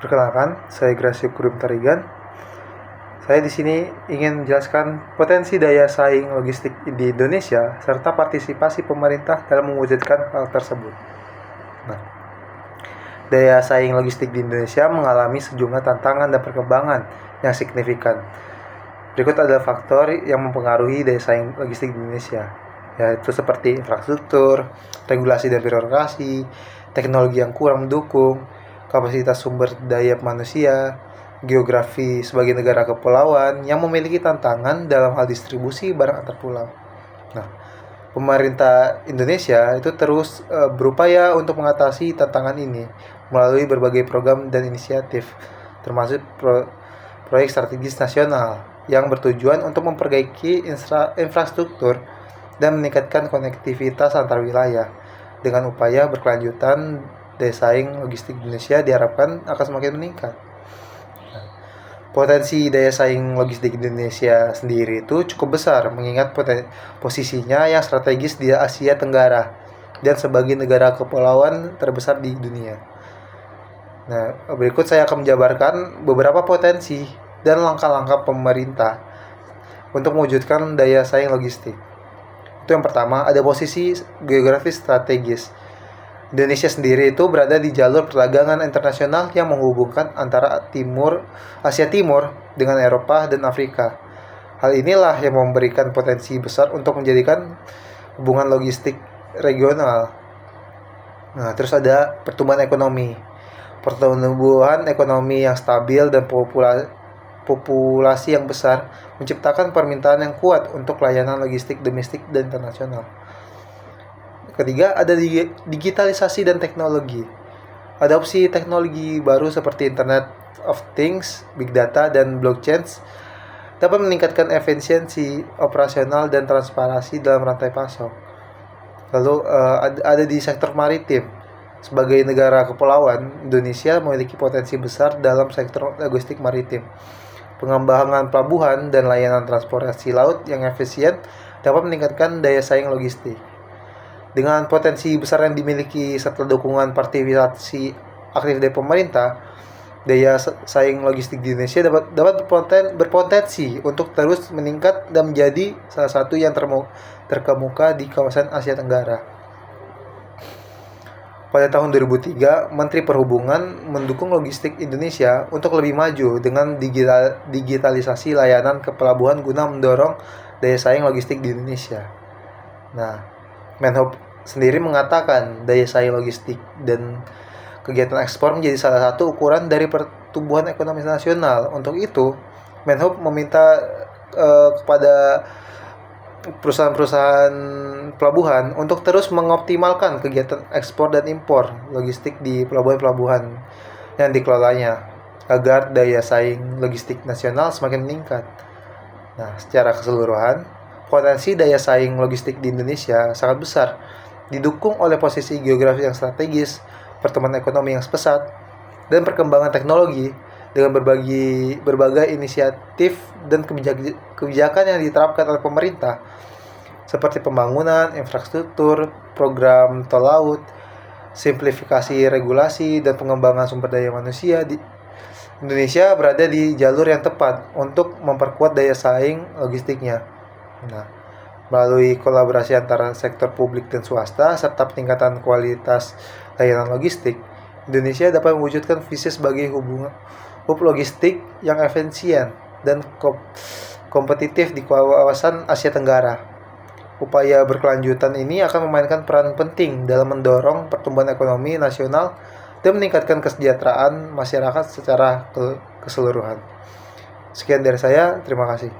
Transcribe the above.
Perkenalkan, saya Grasio Kurum Tarigan. Saya di sini ingin menjelaskan potensi daya saing logistik di Indonesia serta partisipasi pemerintah dalam mewujudkan hal tersebut. Nah, daya saing logistik di Indonesia mengalami sejumlah tantangan dan perkembangan yang signifikan. Berikut adalah faktor yang mempengaruhi daya saing logistik di Indonesia, yaitu seperti infrastruktur, regulasi dan birokrasi, teknologi yang kurang mendukung, kapasitas sumber daya manusia, geografi sebagai negara kepulauan yang memiliki tantangan dalam hal distribusi barang antar pulau. Nah, pemerintah Indonesia itu terus berupaya untuk mengatasi tantangan ini melalui berbagai program dan inisiatif, termasuk proyek strategis nasional yang bertujuan untuk memperbaiki infrastruktur dan meningkatkan konektivitas antar wilayah. Dengan upaya berkelanjutan, daya saing logistik Indonesia diharapkan akan semakin meningkat. Potensi daya saing logistik Indonesia sendiri itu cukup besar mengingat posisinya yang strategis di Asia Tenggara dan sebagai negara kepulauan terbesar di dunia. Nah, berikut saya akan menjabarkan beberapa potensi dan langkah-langkah pemerintah untuk mewujudkan daya saing logistik. Itu yang pertama, ada posisi geografis strategis. Indonesia sendiri itu berada di jalur perdagangan internasional yang menghubungkan antara Asia Timur dengan Eropa dan Afrika. Hal inilah yang memberikan potensi besar untuk menjadikan hubungan logistik regional. Nah, terus ada pertumbuhan ekonomi. Pertumbuhan ekonomi yang stabil dan populasi yang besar menciptakan permintaan yang kuat untuk layanan logistik domestik dan internasional. Ketiga, ada digitalisasi dan teknologi. Adopsi teknologi baru seperti Internet of Things, Big Data, dan blockchain dapat meningkatkan efisiensi operasional dan transparansi dalam rantai pasok. Lalu ada di sektor maritim. Sebagai negara kepulauan, Indonesia memiliki potensi besar dalam sektor logistik maritim. Pengembangan pelabuhan dan layanan transportasi laut yang efisien dapat meningkatkan daya saing logistik. Dengan potensi besar yang dimiliki serta dukungan partisipasi aktif dari pemerintah, daya saing logistik di Indonesia dapat berpotensi untuk terus meningkat dan menjadi salah satu yang terkemuka di kawasan Asia Tenggara. Pada tahun 2003, Menteri Perhubungan mendukung logistik Indonesia untuk lebih maju dengan digitalisasi layanan kepelabuhan guna mendorong daya saing logistik di Indonesia. Nah, Menhub sendiri mengatakan daya saing logistik dan kegiatan ekspor menjadi salah satu ukuran dari pertumbuhan ekonomi nasional. Untuk itu, Menhub meminta kepada perusahaan-perusahaan pelabuhan untuk terus mengoptimalkan kegiatan ekspor dan impor logistik di pelabuhan-pelabuhan yang dikelolanya agar daya saing logistik nasional semakin meningkat. Nah, secara keseluruhan, potensi daya saing logistik di Indonesia sangat besar, didukung oleh posisi geografis yang strategis, pertumbuhan ekonomi yang pesat, dan perkembangan teknologi dengan berbagai inisiatif dan kebijakan yang diterapkan oleh pemerintah, seperti pembangunan infrastruktur, program tol laut, simplifikasi regulasi, dan pengembangan sumber daya manusia. Indonesia berada di jalur yang tepat untuk memperkuat daya saing logistiknya. Nah, melalui kolaborasi antara sektor publik dan swasta serta peningkatan kualitas layanan logistik, Indonesia dapat mewujudkan visi sebagai hub logistik yang efisien dan kompetitif di kawasan Asia Tenggara. Upaya berkelanjutan ini akan memainkan peran penting dalam mendorong pertumbuhan ekonomi nasional dan meningkatkan kesejahteraan masyarakat secara keseluruhan. Sekian dari saya, terima kasih.